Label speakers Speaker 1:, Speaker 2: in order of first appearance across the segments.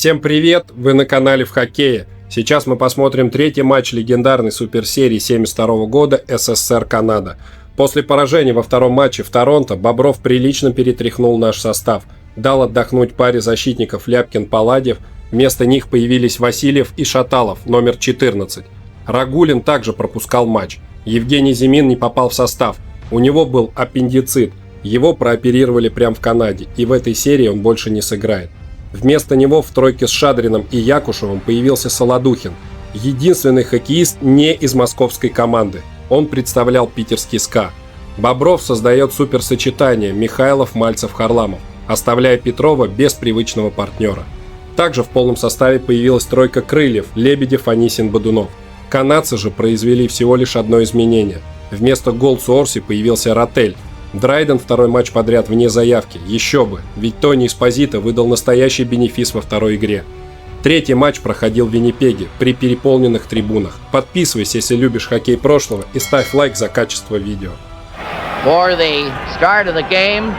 Speaker 1: Всем привет! Вы на канале в хоккее. Сейчас мы посмотрим третий матч легендарной суперсерии 1972 года СССР-Канада. После поражения во втором матче в Торонто Бобров прилично перетряхнул наш состав, дал отдохнуть паре защитников Ляпкин-Паладьев, вместо них появились Васильев и Шаталов, номер 14. Рагулин также пропускал матч. Евгений Зимин не попал в состав, у него был аппендицит, его прооперировали прямо в Канаде, и в этой серии он больше не сыграет. Вместо него в тройке с Шадриным и Якушевым появился Солодухин, единственный хоккеист не из московской команды. Он представлял питерский СКА. Бобров создает суперсочетание Михайлов, Мальцев, Харламов, оставляя Петрова без привычного партнера. Также в полном составе появилась тройка крыльев Лебедев, Анисин, Бодунов. Канадцы же произвели всего лишь одно изменение. Вместо Голдсу Орси появился Ротель. Драйден второй матч подряд вне заявки. Еще бы, ведь Тони Эспозито выдал настоящий бенефис во второй игре. Третий матч проходил в Виннипеге при переполненных трибунах. Подписывайся, если любишь хоккей прошлого, и ставь лайк за качество видео.
Speaker 2: For the start of the game,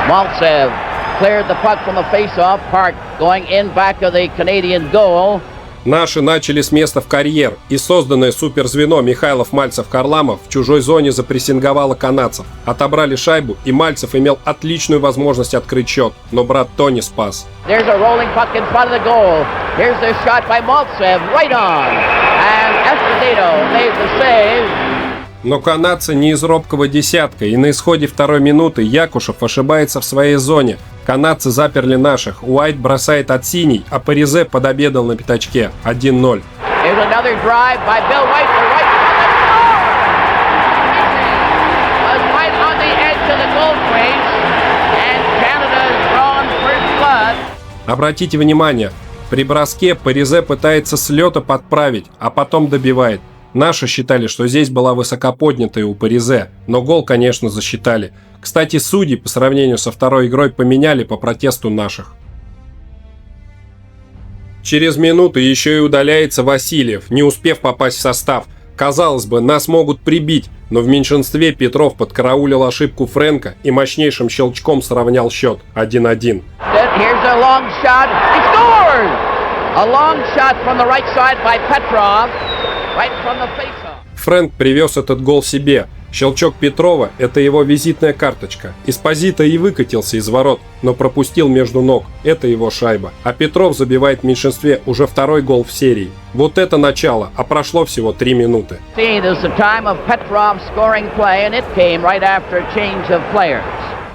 Speaker 2: Maltsev cleared the puck from the face-off, Park going in back of the Canadian goal.
Speaker 1: Наши начали с места в карьер, и созданное суперзвено Михайлов, Мальцев, Харламов в чужой зоне запрессинговало канадцев. Отобрали шайбу, и Мальцев имел отличную возможность открыть счет, но брат Тони спас. Но канадцы не из робкого десятка, и на исходе второй минуты Якушев ошибается в своей зоне. Канадцы заперли наших, Уайт бросает от синий, а Паризе подобедал на пятачке 1-0. Обратите внимание, при броске Паризе пытается с лета подправить, а потом добивает. Наши считали, что здесь была высокоподнятая у Паризе, но гол, конечно, засчитали. Кстати, судьи по сравнению со второй игрой поменяли по протесту наших. Через минуту еще и удаляется Васильев, не успев попасть в состав. Казалось бы, нас могут прибить, но в меньшинстве Петров подкараулил ошибку Фрэнка и мощнейшим щелчком сравнял счет 1-1. Фрэнк привез этот гол себе. Щелчок Петрова – это его визитная карточка. Эспозито и выкатился из ворот, но пропустил между ног. Это его шайба. А Петров забивает в меньшинстве уже второй гол в серии. Вот это начало, а прошло всего 3 минуты.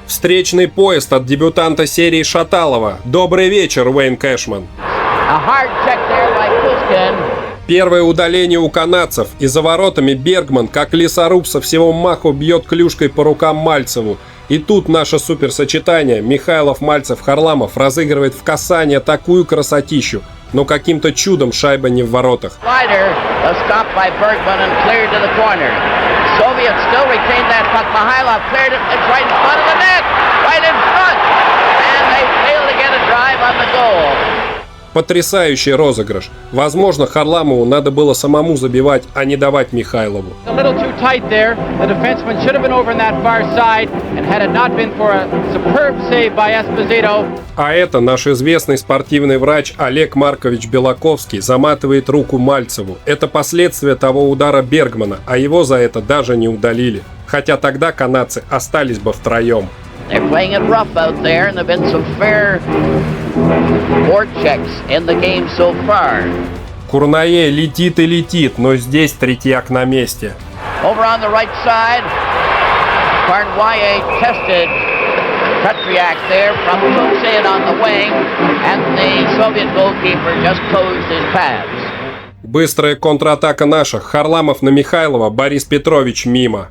Speaker 1: Встречный поезд от дебютанта серии Шаталова. Добрый вечер, Уэйн Кэшман. Первое удаление у канадцев, и за воротами Бергман, как лесоруб, со всего маху бьет клюшкой по рукам Мальцеву. И тут наше суперсочетание Михайлов, Мальцев, Харламов разыгрывает в касание такую красотищу, но каким-то чудом шайба не в воротах. Потрясающий розыгрыш. Возможно, Харламову надо было самому забивать, а не давать Михайлову. А это наш известный спортивный врач Олег Маркович Белаковский заматывает руку Мальцеву. Это последствия того удара Бергмана, а его за это даже не удалили. Хотя тогда канадцы остались бы втроем.
Speaker 2: They're playing it rough out there, and there've been some fair board checks in the game so far.
Speaker 1: Курнае летит и летит, но здесь Третьяк на месте.
Speaker 2: Over on the right side, Carnwaye tested Tretyak there from Tucson on the wing, and the Soviet goalkeeper just closed his paths.
Speaker 1: Быстрая контратака наших. Харламов на Михайлова, Борис Петрович мимо.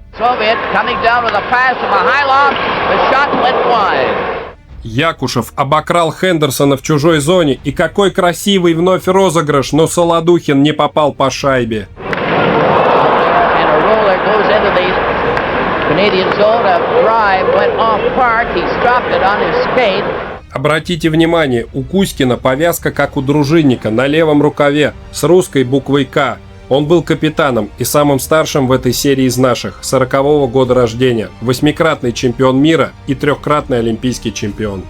Speaker 1: Якушев обокрал Хендерсона в чужой зоне, и какой красивый вновь розыгрыш, но Солодухин не попал по шайбе. Обратите внимание, у Кузькина повязка как у дружинника на левом рукаве с русской буквой «К». Он был капитаном и самым старшим в этой серии из наших, 40-го года рождения, 8-кратный чемпион мира и 3-кратный олимпийский чемпион.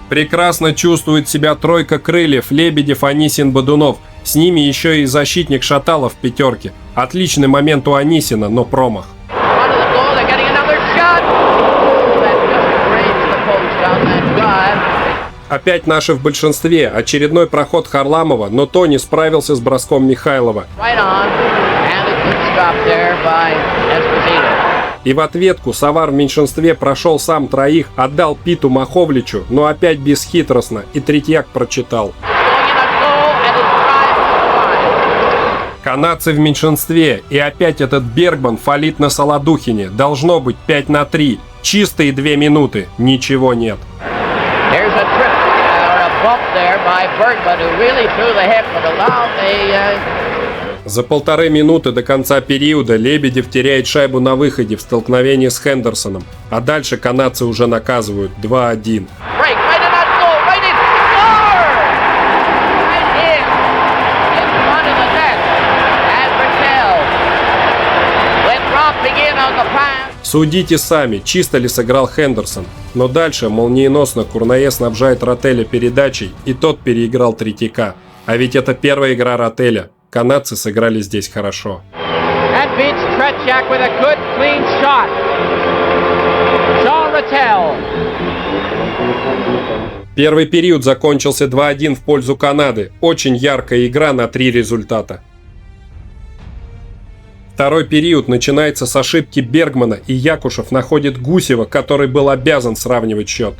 Speaker 1: Прекрасно чувствует себя тройка крыльев Лебедев, Анисин, Бодунов. С ними еще и защитник Шаталов в пятерке. Отличный момент у Анисина, но промах. Опять наши в большинстве. Очередной проход Харламова, но Тони справился с броском Михайлова. И в ответку Савар в меньшинстве прошел сам троих, отдал Питу Маховличу, но опять бесхитростно, и Третьяк прочитал. Канадцы в меньшинстве, и опять этот Бергман фалит на Солодухине. Должно быть 5-3. Чистые 2 минуты. Ничего нет. За 1,5 минуты до конца периода Лебедев теряет шайбу на выходе в столкновении с Хендерсоном. А дальше канадцы уже наказывают 2-1. Судите сами, чисто ли сыграл Хендерсон. Но дальше молниеносно Курнае снабжает Ротеля передачей, и тот переиграл Третьяка. А ведь это первая игра Ротеля. Канадцы сыграли здесь хорошо. Первый период закончился 2-1 в пользу Канады. Очень яркая игра на 3 результата. Второй период начинается с ошибки Бергмана, и Якушев находит Гусева, который был обязан сравнивать счет.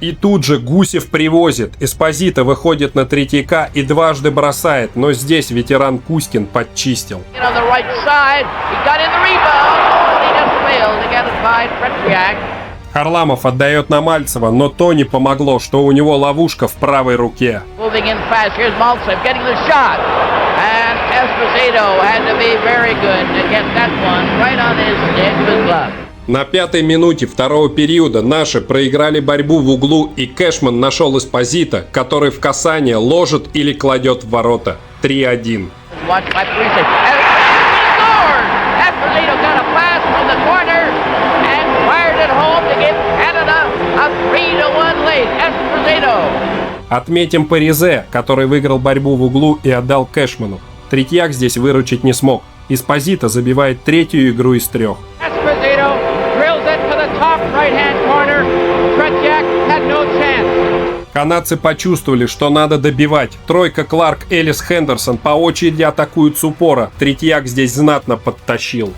Speaker 1: И тут же Гусев привозит. Эспозито выходит на Третьяка и дважды бросает, но здесь ветеран Кузькин подчистил. Харламов отдает на Мальцева, но то не помогло, что у него ловушка в правой руке. На 5-й минуте второго периода наши проиграли борьбу в углу, и Кэшман нашел Эспозито, который в касание ложит или кладет в ворота. 3-1. Отметим Паризе, который выиграл борьбу в углу и отдал Кэшману. Третьяк здесь выручить не смог. Эспозито забивает 3-ю игру из 3. Канадцы почувствовали, что надо добивать. Тройка Кларк, Эллис, Хендерсон по очереди атакуют с упора. Третьяк здесь знатно подтащил.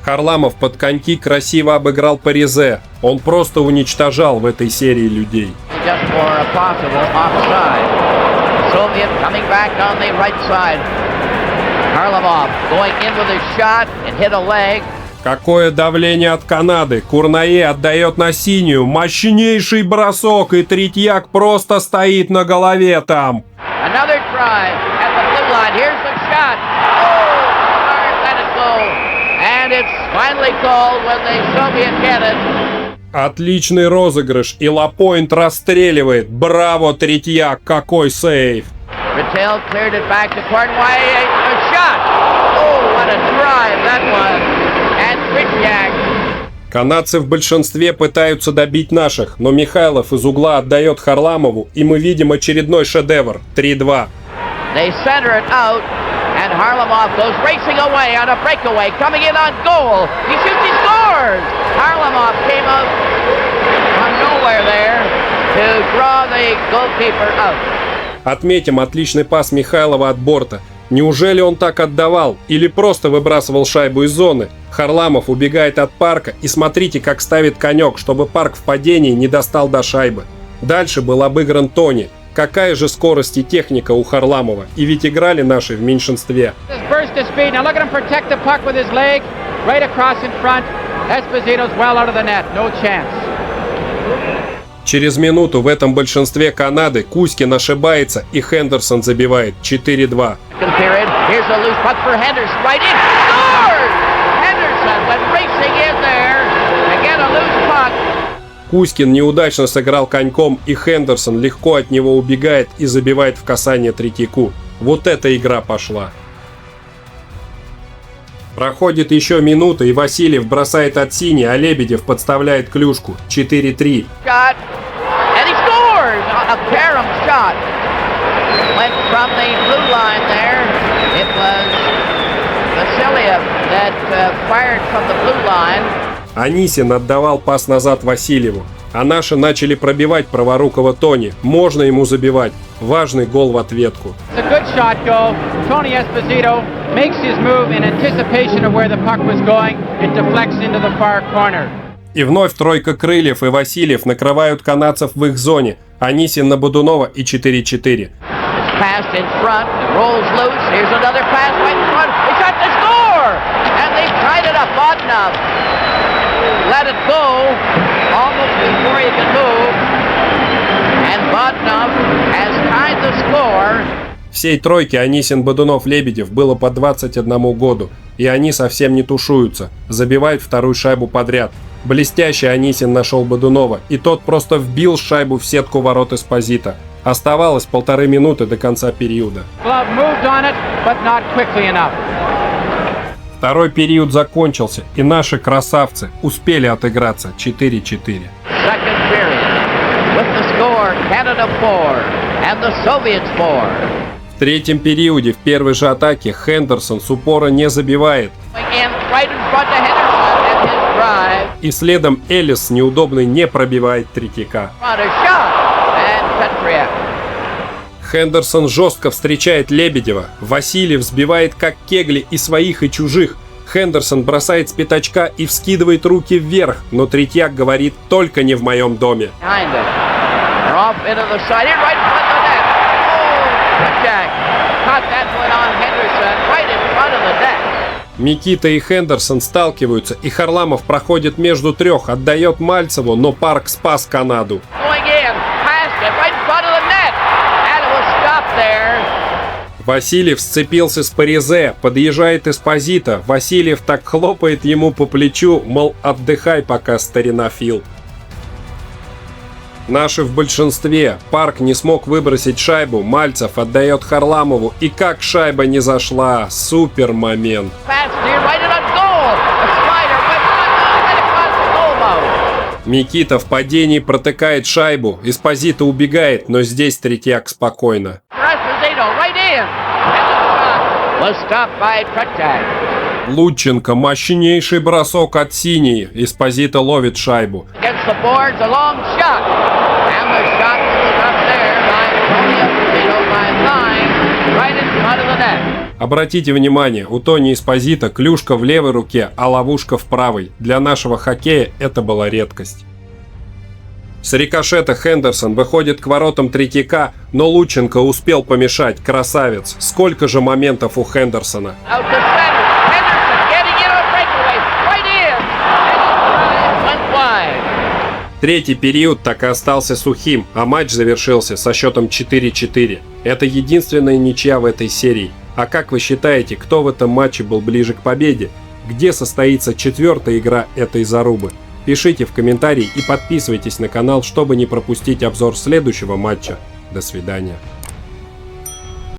Speaker 1: Харламов под коньки красиво обыграл Паризе. Он просто уничтожал в этой серии людей. Какое давление от Канады. Курнае отдает на синюю. Мощнейший бросок, и Третьяк просто стоит на голове там. Отличный розыгрыш, и Лапойнт расстреливает. Браво, Третьяк, какой сейв! Канадцы в большинстве пытаются добить наших, но Михайлов из угла отдает Харламову, и мы видим очередной шедевр. 3-2. And Harlamov goes racing away on a breakaway, coming in on goal. He shoots, he scores! Harlamov came out from nowhere there to draw the goalkeeper out. Отметим отличный пас Михайлова от борта. Неужели он так отдавал? Или просто выбрасывал шайбу из зоны? Харламов убегает от Парка, и смотрите, как ставит конек, чтобы Парк в падении не достал до шайбы. Дальше был обыгран Тони. Какая же скорость и техника у Харламова, и ведь играли наши в меньшинстве. Через минуту в этом большинстве Канады Кузькин ошибается, и Хендерсон забивает 4-2. Кузькин неудачно сыграл коньком, и Хендерсон легко от него убегает и забивает в касание Третьяку. Вот эта игра пошла. Проходит еще минута, и Васильев бросает от синей, а Лебедев подставляет клюшку. 4-3.
Speaker 2: Shot, and he scores! A carom shot. Went from the blue line there. It was Vasiliev that fired from the blue line.
Speaker 1: Анисин отдавал пас назад Васильеву. А наши начали пробивать праворукого Тони. Можно ему забивать. Важный гол в ответку.
Speaker 3: It's a good shot goal. Tony Esposito makes his move in anticipation of where the puck was going. It deflects into the far corner.
Speaker 1: И вновь тройка Крыльев и Васильев накрывают канадцев в их зоне. Анисин на Бодунова и 4-4.
Speaker 2: Passed in front, rolls loose. Here's another pass right in front. They shot to score, and they tied it up. Bodnov let it go almost before he could move, and Bodnov has tied the score.
Speaker 1: Всей тройке Анисин, Бодунов, Лебедев было по 21 году, и они совсем не тушуются, забивают вторую шайбу подряд. Блестящий Анисин нашел Бодунова, и тот просто вбил шайбу в сетку ворот Эспозито. Оставалось 1,5 минуты до конца периода. Второй период закончился, и наши красавцы успели отыграться 4-4. В третьем периоде в первой же атаке Хендерсон с упора не забивает. И следом Эллис с неудобной не пробивает Третьяка. Хендерсон жестко встречает Лебедева. Васильев сбивает как кегли и своих, и чужих. Хендерсон бросает с пятачка и вскидывает руки вверх, но Третьяк говорит: только не в моем доме. Микита и Хендерсон сталкиваются, и Харламов проходит между трех, отдает Мальцеву, но Парк спас Канаду. Васильев сцепился с Паризе, подъезжает Эспозито. Васильев так хлопает ему по плечу, мол, отдыхай пока, старина Фил. Наши в большинстве. Парк не смог выбросить шайбу, Мальцев отдает Харламову, и как шайба не зашла, супер момент. Микита в падении протыкает шайбу, Эспозито убегает, но здесь Третьяк спокойно. Лученко, мощнейший бросок от синей, Эспозито ловит шайбу. Обратите внимание, у Тони Эспозито клюшка в левой руке, а ловушка в правой. Для нашего хоккея это была редкость. С рикошета Хендерсон выходит к воротам Третьяка, но Лученко успел помешать. Красавец! Сколько же моментов у Хендерсона! Третий период так и остался сухим, а матч завершился со счетом 4-4. Это единственная ничья в этой серии. А как вы считаете, кто в этом матче был ближе к победе? Где состоится четвертая игра этой зарубы? Пишите в комментарии и подписывайтесь на канал, чтобы не пропустить обзор следующего матча. До свидания.